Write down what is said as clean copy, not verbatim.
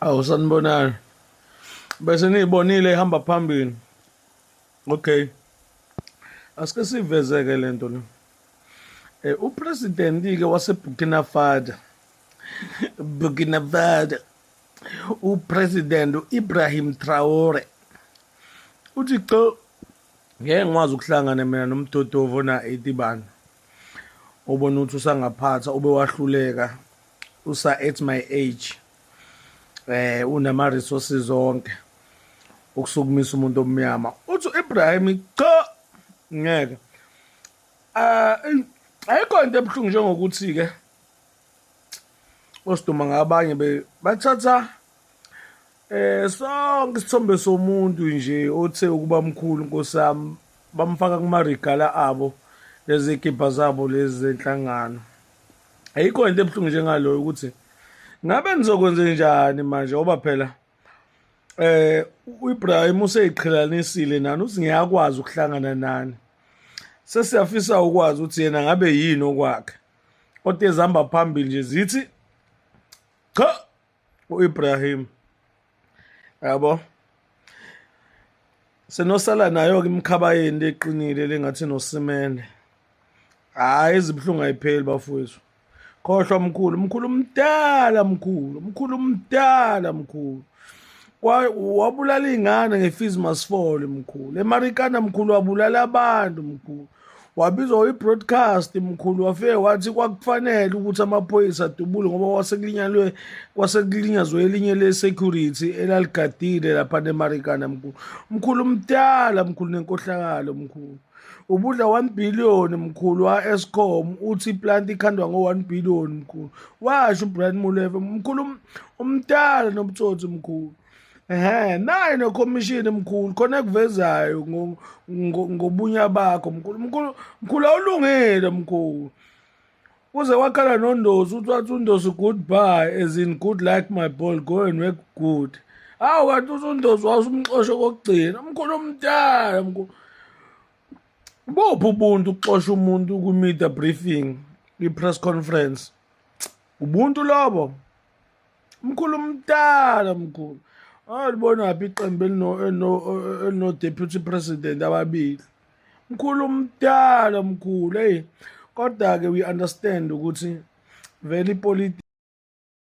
Awu sanibonani. Bese niyibonile ihamba phambili. Okay. Asike sivezeke lento le. Upresident ke waseBurkina Faso. Burkina Faso. Upresident Ibrahim Traore. Uthi cha ngeke ngikwazi ukuhlangana mina nomdodovo na 80 bani. Ubona ukuthi usangaphatha ube wahluleka usa at my age. Unama resources zonke ukusukumisa umuntu omnyama uthi Ibrahim cha ngeke ayikho into ebuhlungu njengokuthi ke osiduma ngabanye bathatha sonke isithombe somuntu nje othe ukuba mkhulu nkosami bamfaka kumarigala abo lezi ekipa zabo lezi zenhlangano. Ayikho into ebuhlungu njengaloyo ukuthi ngabe nizokwenza njani manje ngoba phela uIbrahim useyiqhelanisile nani uthi ngiyakwazi ukuhlangana nani sesiyafisa ukwazi ukuthi yena ngabe yini okwakhe kodwa ezihamba phambili nje zithi cha uIbrahim yabo senosala nayo ke imkhabayeni leqinile lengathi nosimene hayi izibhlungu ayipheli bafowethu khohlwa mkhulu mdala wabulala ingane ngeFees Must Fall mkhulu eMarikana mkhulu wabulala abantu mkhulu wabizwa i-broadcast mkhulu wafike wathi kwakufanele ukuthi amaphoyisa adubule ngoba kwasekulinyazwe elinye le-security elaligadile lapha eMarikana mkhulu mdala nenkohlakalo mkhulu ubudla 1 billion mkhulu wa-Eskom uthi iplant ikhandwa ngo-1 billion mkhulu washo uBrian Molefe mkhulu umdala nobutsotsi mkhulu naye nekhomishini mkhulu khona ekuvezayo ngobunya bakho mkhulu awulungile mkhulu uze wakhala noNdosi uthi wathi uNdosi goodbye as in good like my ball go and work good kanti uthi uNdosi wasumxosho kokugcina mkhulu umdala mkhulu bophi ubuntu ukuxosha umuntu ku-media briefing i-press conference ubuntu lobo mkhulu umdala mkhulu libona ngaphi iqembu elino-deputy president ababili mkhulu umdala mkhulu kodwa-ke we understand ukuthi vele ipolitiki